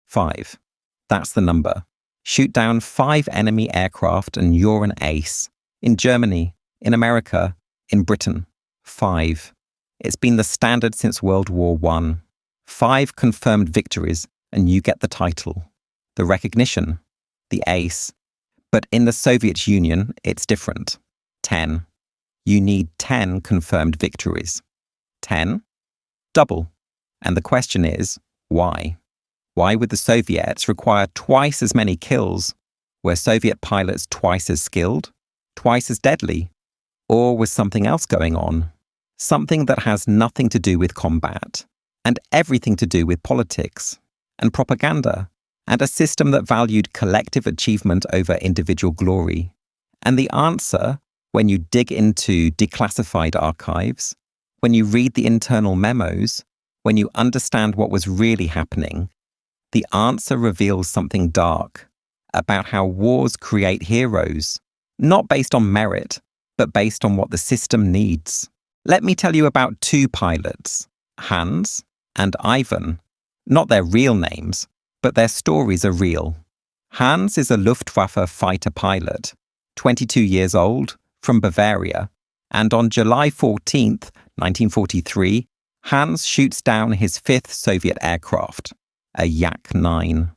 5. That's the number. Shoot down 5 enemy aircraft and you're an ace. In Germany, in America, in Britain. 5. It's been the standard since World War I. 5 confirmed victories and you get the title, the recognition, the ace. But in the Soviet Union, it's different. 10. You need 10 confirmed victories. 10? Double. And the question is, why? Why would the Soviets require twice as many kills? Were Soviet pilots twice as skilled? Twice as deadly? Or was something else going on? Something that has nothing to do with combat, and everything to do with politics, and propaganda, and a system that valued collective achievement over individual glory. And the answer, when you dig into declassified archives, when you read the internal memos, when you understand what was really happening, the answer reveals something dark about how wars create heroes, not based on merit, but based on what the system needs. Let me tell you about 2 pilots, Hans and Ivan. Not their real names, but their stories are real. Hans is a Luftwaffe fighter pilot, 22 years old, from Bavaria, and on July 14th, 1943, Hans shoots down his 5th Soviet aircraft, a Yak-9,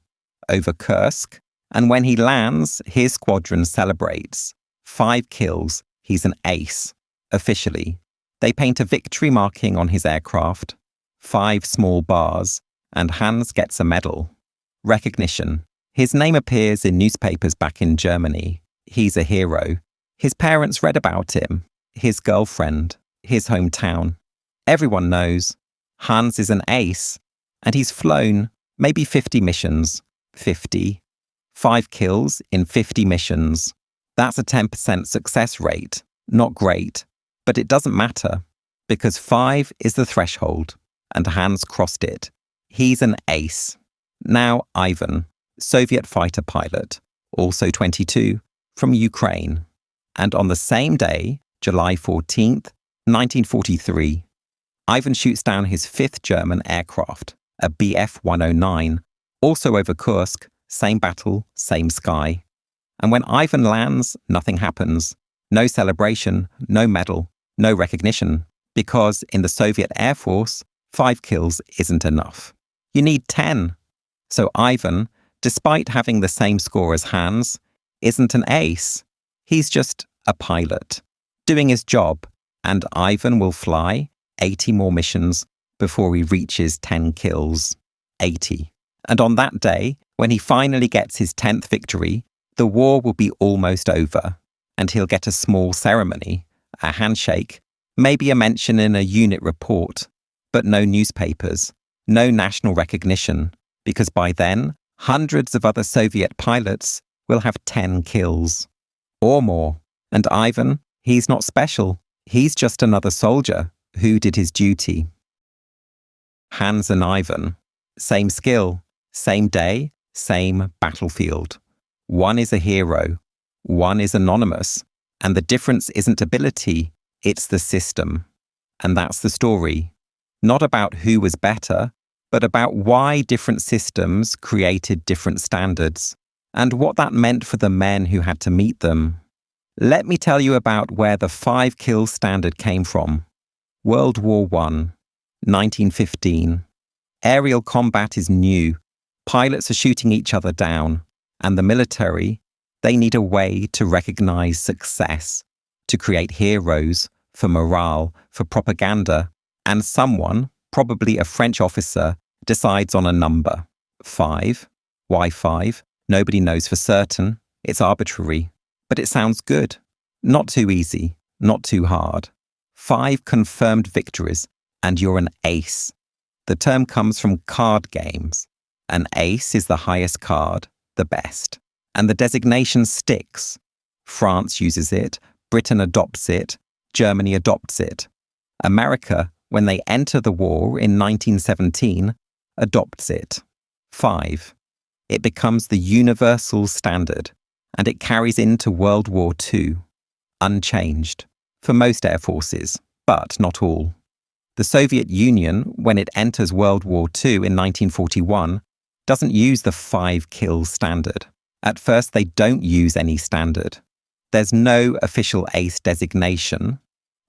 over Kursk, and when he lands, his squadron celebrates. 5 kills, he's an ace, officially. They paint a victory marking on his aircraft, 5 small bars, and Hans gets a medal. Recognition. His name appears in newspapers back in Germany. He's a hero. His parents read about him, his girlfriend, his hometown. Everyone knows. Hans is an ace, and he's flown maybe 50 missions. 50. 5 kills in 50 missions. That's a 10% success rate. Not great, but it doesn't matter, because 5 is the threshold, and Hans crossed it. He's an ace. Now Ivan, Soviet fighter pilot, also 22, from Ukraine. And on the same day, July 14th, 1943, Ivan shoots down his 5th German aircraft, a Bf-109, also over Kursk, same battle, same sky. And when Ivan lands, nothing happens. No celebration, no medal, no recognition, because in the Soviet Air Force, 5 kills isn't enough. You need 10. So Ivan, despite having the same score as Hans, isn't an ace. He's just a pilot, doing his job, and Ivan will fly 80 more missions before he reaches 10 kills. 80. And on that day, when he finally gets his 10th victory, the war will be almost over, and he'll get a small ceremony, a handshake, maybe a mention in a unit report, but no newspapers, no national recognition, because by then, hundreds of other Soviet pilots will have 10 kills. Or more. And Ivan, he's not special. He's just another soldier who did his duty. Hans and Ivan. Same skill, same day, same battlefield. One is a hero, one is anonymous, and the difference isn't ability, it's the system. And that's the story. Not about who was better, but about why different systems created different standards, and what that meant for the men who had to meet them. Let me tell you about where the 5-kill standard came from. World War I, 1915. Aerial combat is new. Pilots are shooting each other down. And the military, they need a way to recognize success, to create heroes, for morale, for propaganda. And someone, probably a French officer, decides on a number. 5. Why 5? Nobody knows for certain. It's arbitrary. But it sounds good. Not too easy, not too hard. 5 confirmed victories, and you're an ace. The term comes from card games. An ace is the highest card, the best. And the designation sticks. France uses it, Britain adopts it, Germany adopts it. America, when they enter the war in 1917, adopts it. 5. It becomes the universal standard, and it carries into World War II, unchanged, for most air forces, but not all. The Soviet Union, when it enters World War II in 1941, doesn't use the 5-kill standard. At first, they don't use any standard. There's no official ace designation.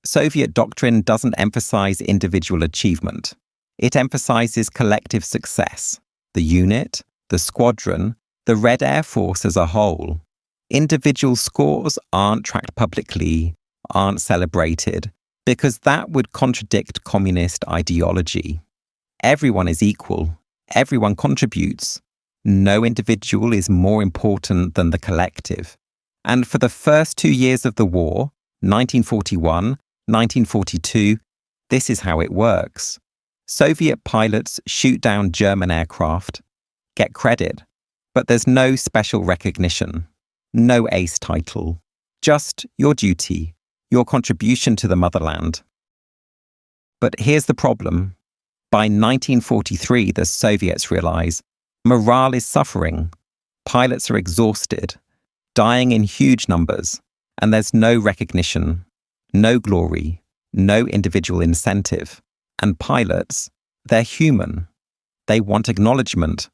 Soviet doctrine doesn't emphasize individual achievement. It emphasizes collective success. The unit, the squadron, the Red Air Force as a whole. Individual scores aren't tracked publicly, aren't celebrated, because that would contradict communist ideology. Everyone is equal. Everyone contributes. No individual is more important than the collective. And for the first 2 years of the war, 1941, 1942, this is how it works. Soviet pilots shoot down German aircraft, get credit, but there's no special recognition, no ace title, just your duty, your contribution to the motherland. But here's the problem. By 1943, the Soviets realize morale is suffering, pilots are exhausted, dying in huge numbers, and there's no recognition, no glory, no individual incentive. And pilots, they're human. They want acknowledgement.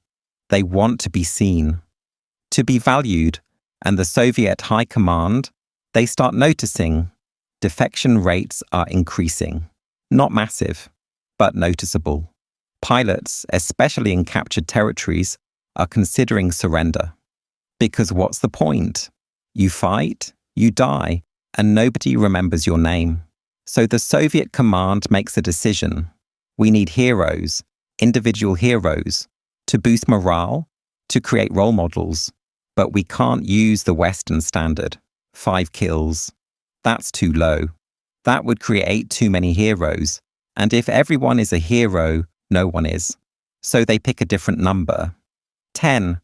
They want to be seen, to be valued. And the Soviet High Command, they start noticing defection rates are increasing. Not massive, but noticeable. Pilots, especially in captured territories, are considering surrender. Because what's the point? You fight, you die, and nobody remembers your name. So the Soviet command makes a decision. We need heroes, individual heroes, to boost morale, to create role models. But we can't use the Western standard, 5 kills. That's too low. That would create too many heroes. And if everyone is a hero, no one is. So they pick a different number. 10,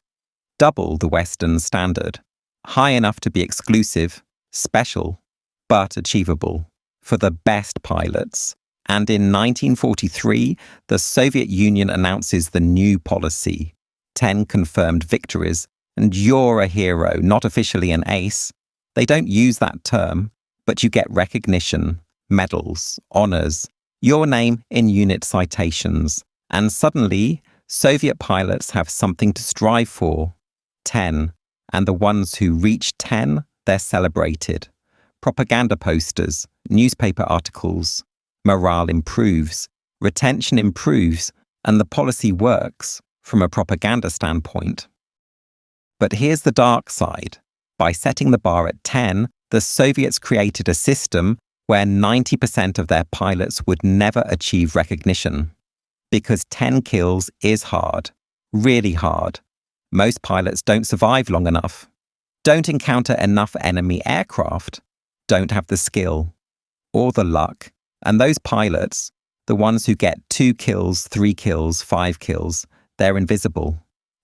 double the Western standard. High enough to be exclusive, special, but achievable for the best pilots. And in 1943, the Soviet Union announces the new policy. 10 confirmed victories, and you're a hero, not officially an ace. They don't use that term, but you get recognition, medals, honors, your name in unit citations. And suddenly, Soviet pilots have something to strive for. 10. And the ones who reach 10, they're celebrated. Propaganda posters, newspaper articles. Morale improves, retention improves, and the policy works from a propaganda standpoint. But here's the dark side. By setting the bar at 10, the Soviets created a system where 90% of their pilots would never achieve recognition. Because 10 kills is hard, really hard. Most pilots don't survive long enough, don't encounter enough enemy aircraft, don't have the skill or the luck. And those pilots, the ones who get 2 kills, 3 kills, 5 kills, they're invisible,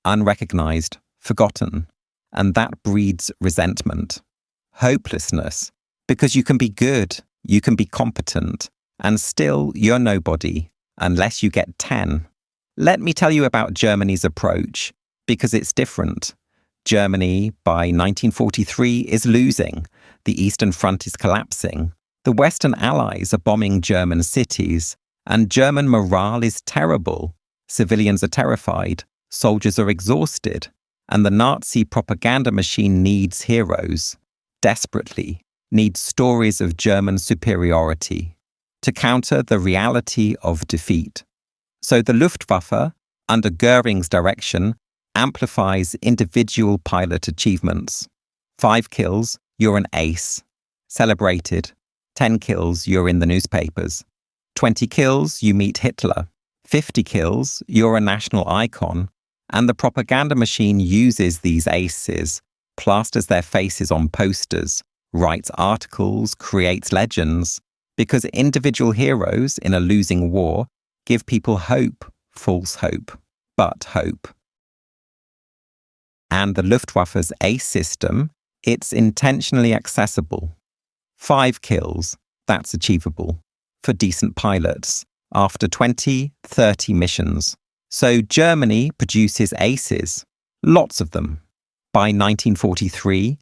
unrecognized, forgotten. And that breeds resentment, hopelessness, because you can be good, you can be competent, and still you're nobody unless you get 10. Let me tell you about Germany's approach, because it's different. Germany, by 1943, is losing. The Eastern Front is collapsing. The Western Allies are bombing German cities, and German morale is terrible. Civilians are terrified, soldiers are exhausted, and the Nazi propaganda machine needs heroes, desperately, needs stories of German superiority, to counter the reality of defeat. So the Luftwaffe, under Goering's direction, amplifies individual pilot achievements. 5 kills, you're an ace, celebrated. 10 kills, you're in the newspapers. 20 kills, you meet Hitler. 50 kills, you're a national icon. And the propaganda machine uses these aces, plasters their faces on posters, writes articles, creates legends, because individual heroes in a losing war give people hope, false hope, but hope. And the Luftwaffe's ace system, it's intentionally accessible. 5 kills, that's achievable, for decent pilots, after 20, 30 missions. So Germany produces aces, lots of them. By 1943,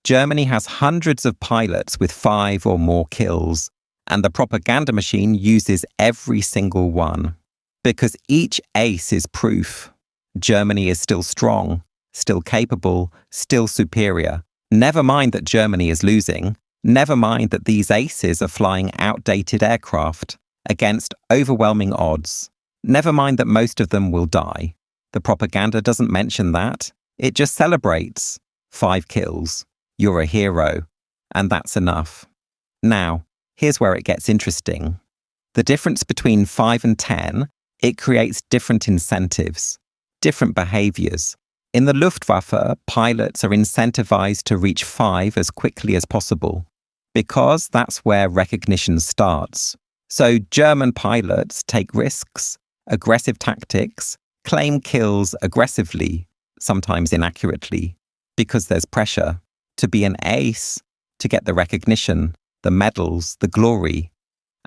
Germany has hundreds of pilots with 5 or more kills, and the propaganda machine uses every single one. Because each ace is proof. Germany is still strong, still capable, still superior. Never mind that Germany is losing. Never mind that these aces are flying outdated aircraft against overwhelming odds. Never mind that most of them will die. The propaganda doesn't mention that. It just celebrates. 5 kills. You're a hero. And that's enough. Now, here's where it gets interesting. The difference between 5 and 10, it creates different incentives, different behaviors. In the Luftwaffe, pilots are incentivized to reach 5 as quickly as possible, because that's where recognition starts. So German pilots take risks, aggressive tactics, claim kills aggressively, sometimes inaccurately, because there's pressure. To be an ace, to get the recognition, the medals, the glory.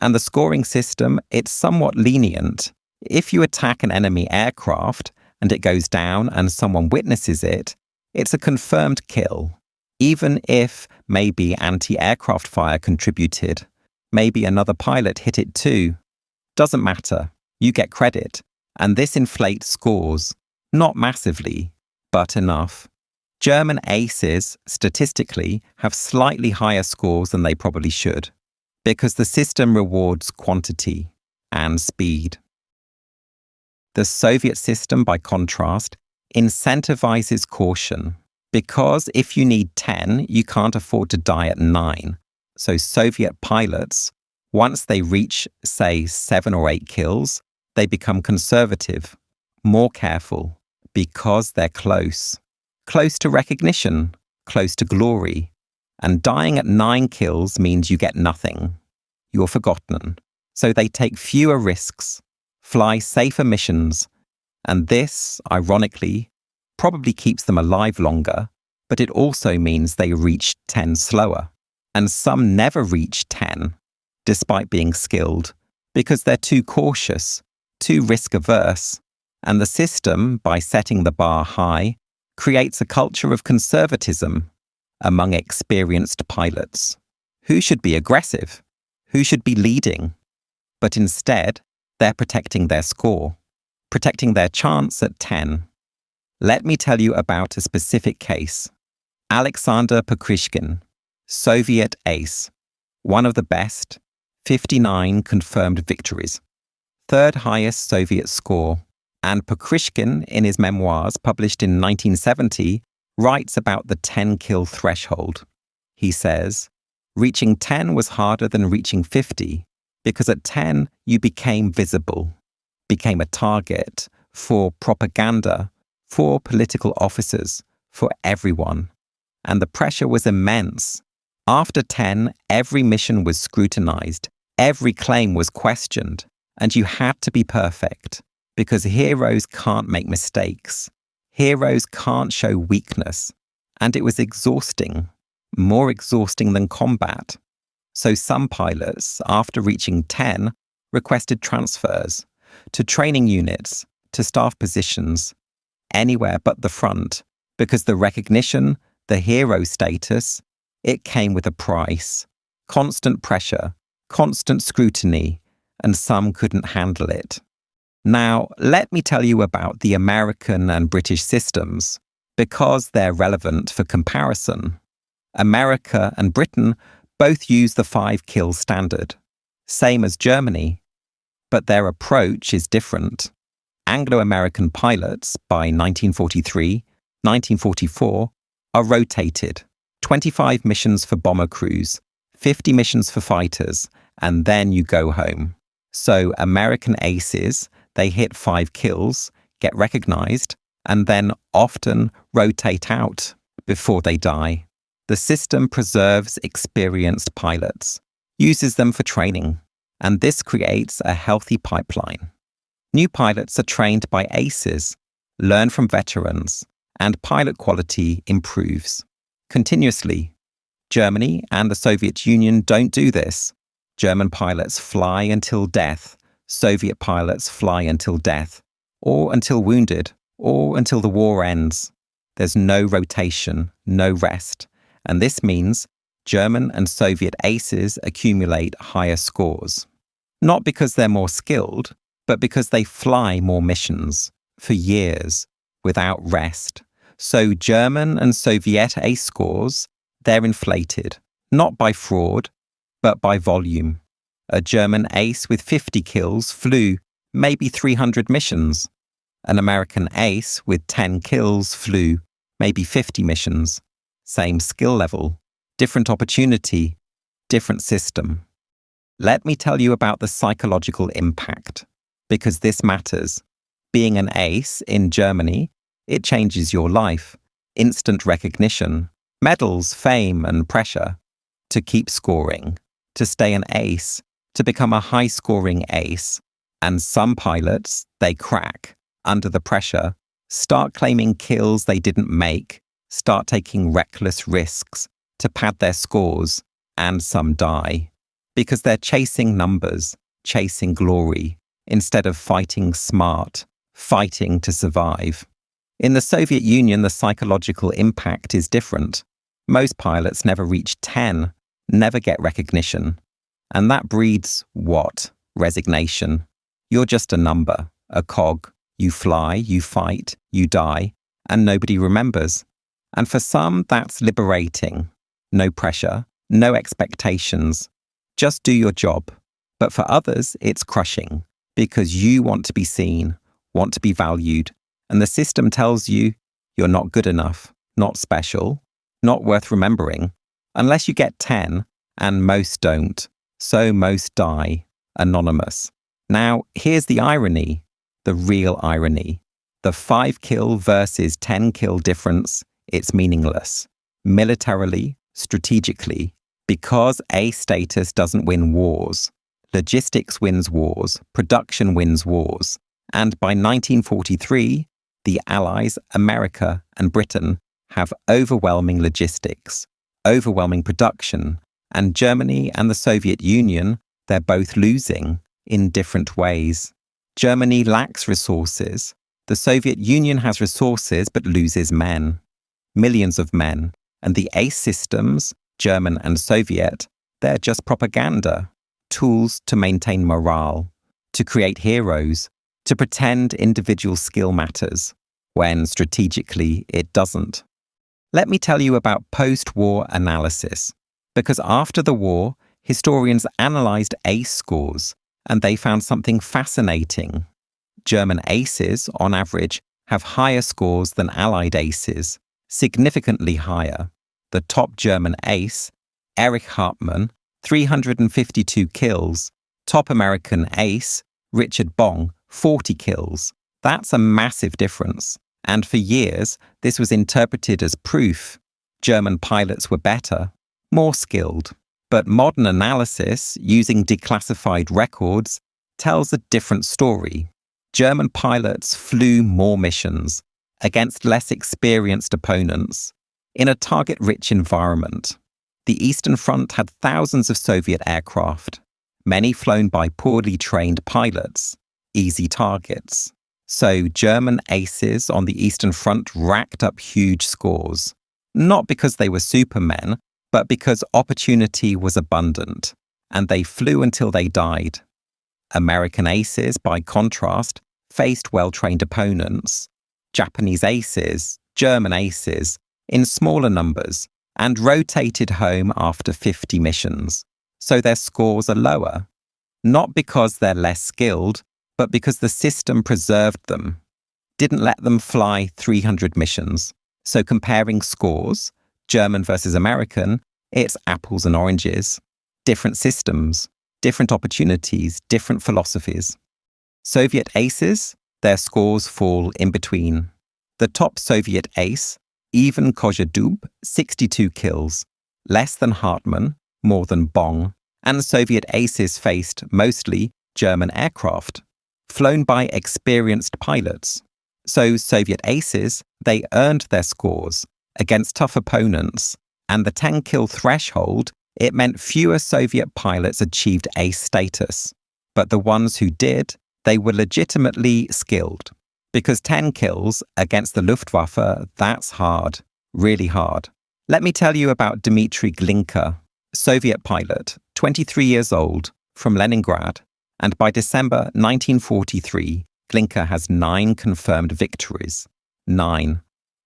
And the scoring system, it's somewhat lenient. If you attack an enemy aircraft and it goes down and someone witnesses it, it's a confirmed kill. Even if maybe anti-aircraft fire contributed, maybe another pilot hit it too. Doesn't matter. You get credit. And this inflates scores. Not massively, but enough. German aces, statistically, have slightly higher scores than they probably should, because the system rewards quantity and speed. The Soviet system, by contrast, incentivizes caution, because if you need 10, you can't afford to die at 9. So Soviet pilots, once they reach, say, 7 or 8 kills, they become conservative, more careful, because they're close. Close to recognition, close to glory. And dying at 9 kills means you get nothing. You're forgotten. So they take fewer risks, fly safer missions. And this, ironically, probably keeps them alive longer, but it also means they reach 10 slower. And some never reach 10, despite being skilled, because they're too cautious, too risk-averse. And the system, by setting the bar high, creates a culture of conservatism among experienced pilots. Who should be aggressive? Who should be leading? But instead, they're protecting their score, protecting their chance at 10. Let me tell you about a specific case. Alexander Pokrishkin, Soviet ace, one of the best, 59 confirmed victories, third highest Soviet score. And Pokrishkin, in his memoirs published in 1970, writes about the 10-kill threshold. He says, reaching 10 was harder than reaching 50, because at 10 you became visible, became a target for propaganda, for political officers, for everyone. And the pressure was immense. After 10, every mission was scrutinized, every claim was questioned, and you had to be perfect. Because heroes can't make mistakes. Heroes can't show weakness. And it was exhausting, more exhausting than combat. So some pilots, after reaching 10, requested transfers to training units, to staff positions, anywhere but the front, because the recognition, the hero status, it came with a price. Constant pressure, constant scrutiny, and some couldn't handle it. Now, let me tell you about the American and British systems, because they're relevant for comparison. America and Britain both use the 5-kill standard, same as Germany, but their approach is different. Anglo-American pilots, by 1943, 1944, are rotated. 25 missions for bomber crews, 50 missions for fighters, and then you go home. So American aces, they hit 5 kills, get recognized, and then often rotate out before they die. The system preserves experienced pilots, uses them for training, and this creates a healthy pipeline. New pilots are trained by aces, learn from veterans, and pilot quality improves continuously. Germany and the Soviet Union don't do this. German pilots fly until death. Soviet pilots fly until death, or until wounded, or until the war ends. There's no rotation, no rest, and this means German and Soviet aces accumulate higher scores. Not because they're more skilled, but because they fly more missions, for years, without rest. So German and Soviet ace scores, they're inflated, not by fraud, but by volume. A German ace with 50 kills flew maybe 300 missions. An American ace with 10 kills flew maybe 50 missions. Same skill level, different opportunity, different system. Let me tell you about the psychological impact, because this matters. Being an ace in Germany, it changes your life. Instant recognition, medals, fame, and pressure. To keep scoring, to stay an ace, to become a high-scoring ace. And some pilots, they crack under the pressure, start claiming kills they didn't make, start taking reckless risks to pad their scores, and some die. Because they're chasing numbers, chasing glory, instead of fighting smart, fighting to survive. In the Soviet Union, the psychological impact is different. Most pilots never reach 10, never get recognition. And that breeds what? Resignation. You're just a number, a cog. You fly, you fight, you die, and nobody remembers. And for some, that's liberating. No pressure, no expectations. Just do your job. But for others, it's crushing, because you want to be seen, want to be valued, and the system tells you you're not good enough, not special, not worth remembering, unless you get 10, and most don't. So most die, anonymous. Now, here's the irony, the real irony. The 5-kill versus 10-kill difference, it's meaningless. Militarily, strategically, because A status doesn't win wars. Logistics wins wars, production wins wars. And by 1943, the Allies, America and Britain, have overwhelming logistics, overwhelming production, and Germany and the Soviet Union, they're both losing in different ways. Germany lacks resources. The Soviet Union has resources but loses men. Millions of men. And the ace systems, German and Soviet, they're just propaganda. Tools to maintain morale, to create heroes, to pretend individual skill matters, when strategically it doesn't. Let me tell you about post-war analysis, because after the war, historians analysed ace scores, and they found something fascinating. German aces, on average, have higher scores than Allied aces, significantly higher. The top German ace, Erich Hartmann, 352 kills. Top American ace, Richard Bong, 40 kills. That's a massive difference. And for years, this was interpreted as proof. German pilots were better, more skilled. But modern analysis, using declassified records, tells a different story. German pilots flew more missions against less experienced opponents in a target-rich environment. The Eastern Front had thousands of Soviet aircraft, many flown by poorly trained pilots, easy targets. So German aces on the Eastern Front racked up huge scores, not because they were supermen, but because opportunity was abundant, and they flew until they died. American aces, by contrast, faced well-trained opponents, Japanese aces, German aces, in smaller numbers, and rotated home after 50 missions, so their scores are lower. Not because they're less skilled, but because the system preserved them, didn't let them fly 300 missions. So comparing scores, German versus American, it's apples and oranges. Different systems, different opportunities, different philosophies. Soviet aces, their scores fall in between. The top Soviet ace, even Kozhedub, 62 kills, less than Hartmann, more than Bong, and Soviet aces faced mostly German aircraft, flown by experienced pilots. So Soviet aces, they earned their scores against tough opponents, and the 10-kill threshold, it meant fewer Soviet pilots achieved ace status. But the ones who did, they were legitimately skilled. Because 10 kills against the Luftwaffe, that's hard, really hard. Let me tell you about Dmitry Glinka, Soviet pilot, 23 years old, from Leningrad, and by December 1943, Glinka has 9 confirmed victories. 9.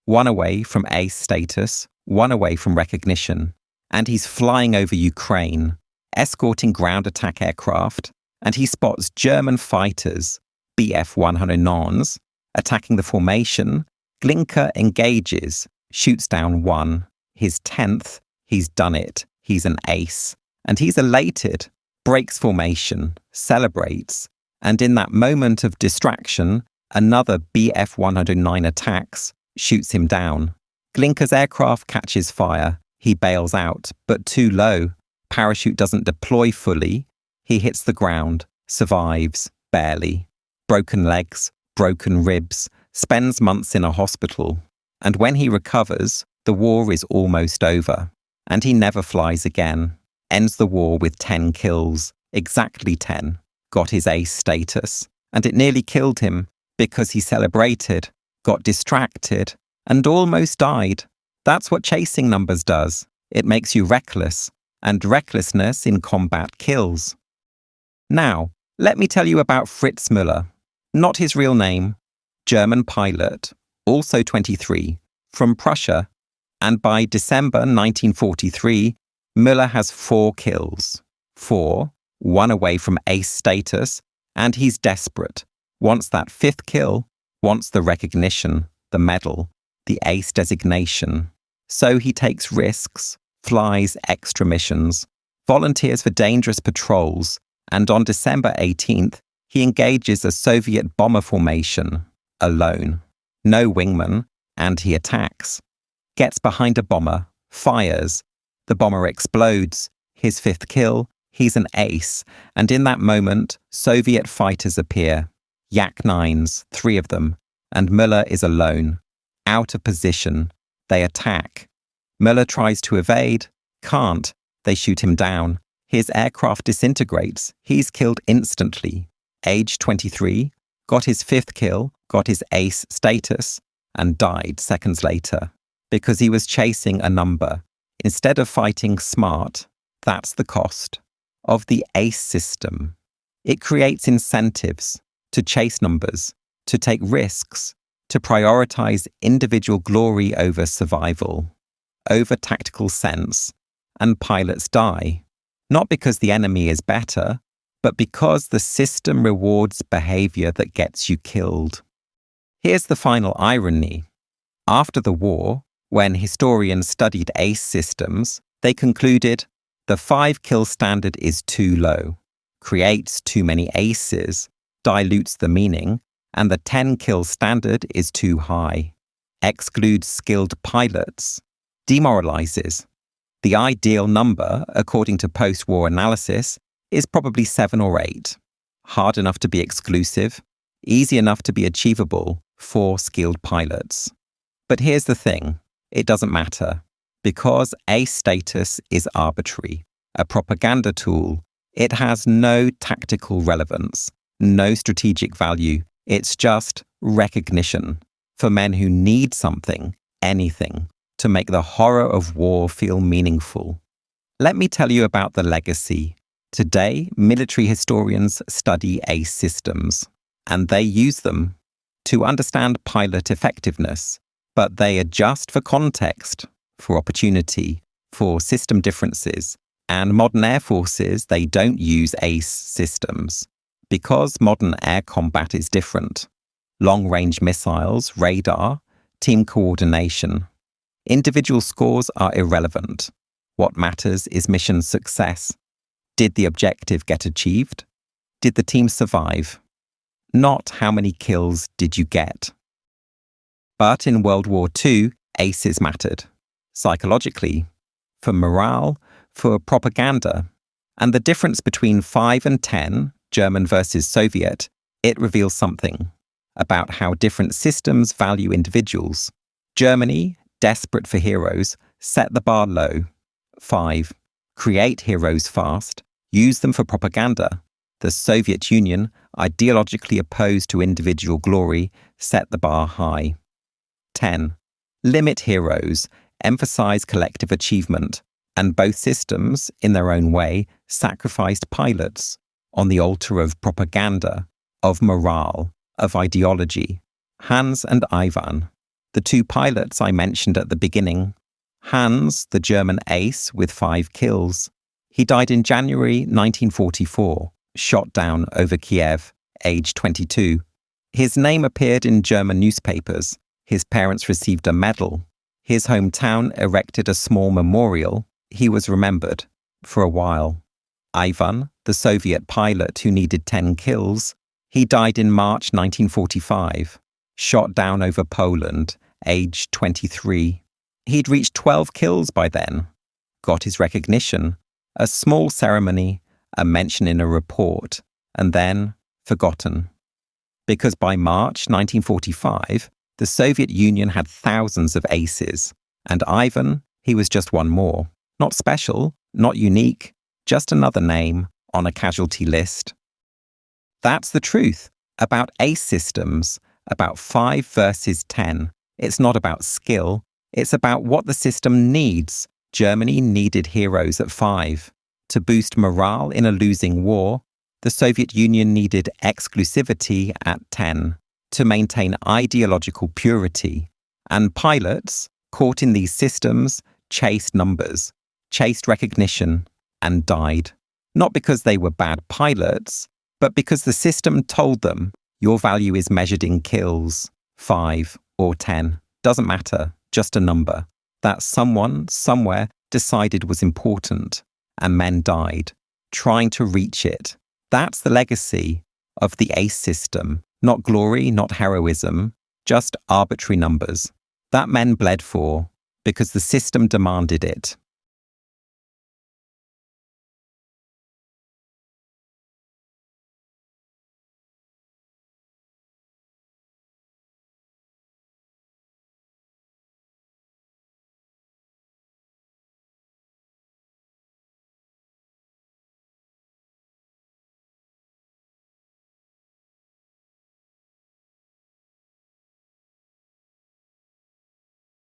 One away from ace status, one away from recognition. And he's flying over Ukraine, escorting ground attack aircraft, and he spots German fighters, Bf-109s, attacking the formation. Glinka engages, shoots down one. His 10th, he's done it. He's an ace. And he's elated, breaks formation, celebrates. And in that moment of distraction, another Bf-109 attacks, shoots him down. Glinka's aircraft catches fire. He bails out, but too low. Parachute doesn't deploy fully. He hits the ground, survives, barely. Broken legs, broken ribs, spends months in a hospital. And when he recovers, the war is almost over. And he never flies again. Ends the war with 10 kills, exactly 10. Got his ace status. And it nearly killed him because he celebrated, got distracted, and almost died. That's what chasing numbers does. It makes you reckless, and recklessness in combat kills. Now, let me tell you about Fritz Müller. Not his real name. German pilot, also 23, from Prussia. And by December 1943, Müller has 4 kills. 4, one away from ace status, and he's desperate. Wants that 5th kill, wants the recognition, the medal, the ace designation. So he takes risks, flies extra missions, volunteers for dangerous patrols, and on December 18th, he engages a Soviet bomber formation, alone. No wingman, and he attacks. Gets behind a bomber, fires. The bomber explodes. His 5th kill, he's an ace, and in that moment, Soviet fighters appear. Yak-9s, 3 of them, and Müller is alone, out of position. They attack. Müller tries to evade, can't. They shoot him down. His aircraft disintegrates. He's killed instantly. Age 23, got his 5th kill, got his ace status, and died seconds later. Because he was chasing a number. Instead of fighting smart, that's the cost of the ACE system. It creates incentives to chase numbers, to take risks, to prioritize individual glory over survival, over tactical sense, and pilots die. Not because the enemy is better, but because the system rewards behavior that gets you killed. Here's the final irony. After the war, when historians studied ACE systems, they concluded the 5-kill standard is too low, creates too many aces, dilutes the meaning, and the 10-kill standard is too high, excludes skilled pilots, demoralizes. The ideal number, according to post-war analysis, is probably 7 or 8, hard enough to be exclusive, easy enough to be achievable for skilled pilots. But here's the thing, it doesn't matter, because ace status is arbitrary, a propaganda tool. It has no tactical relevance, no strategic value. It's just recognition for men who need something, anything, to make the horror of war feel meaningful. Let me tell you about the legacy. Today, military historians study ACE systems, and they use them to understand pilot effectiveness, but they adjust for context, for opportunity, for system differences, and modern air forces, they don't use ACE systems because modern air combat is different. Long-range missiles, radar, team coordination. Individual scores are irrelevant. What matters is mission success. Did the objective get achieved? Did the team survive? Not how many kills did you get. But in World War II, aces mattered. Psychologically, for morale, for propaganda. And the difference between 5 and 10, German versus Soviet, it reveals something about how different systems value individuals. Germany, desperate for heroes, set the bar low. 5. Create heroes fast, use them for propaganda. The Soviet Union, ideologically opposed to individual glory, set the bar high. 10. Limit heroes, emphasize collective achievement, and both systems, in their own way, sacrificed pilots on the altar of propaganda, of morale, of ideology. Hans and Ivan, The two pilots I mentioned at the beginning. Hans, the German ace with 5 kills. He died in January 1944, shot down over Kiev, age 22. His name appeared in German newspapers. His parents received a medal. His hometown erected a small memorial. He was remembered for a while. Ivan, the Soviet pilot who needed 10 kills, he died in March 1945, shot down over Poland, age 23. He'd reached 12 kills by then, got his recognition, a small ceremony, a mention in a report, and then forgotten. Because by March 1945, the Soviet Union had thousands of aces, and Ivan, he was just one more. Not special, not unique, just another name on a casualty list. That's the truth about ace systems, about 5 versus 10. It's not about skill, it's about what the system needs. Germany needed heroes at 5. To boost morale in a losing war, the Soviet Union needed exclusivity at 10. To maintain ideological purity. And pilots, caught in these systems, chased numbers, chased recognition, and died. Not because they were bad pilots, but because the system told them your value is measured in kills, 5 or 10. Doesn't matter, just a number. That someone, somewhere, decided was important, and men died, trying to reach it. That's the legacy of the ace system. Not glory, not heroism, just arbitrary numbers. That men bled for, because the system demanded it.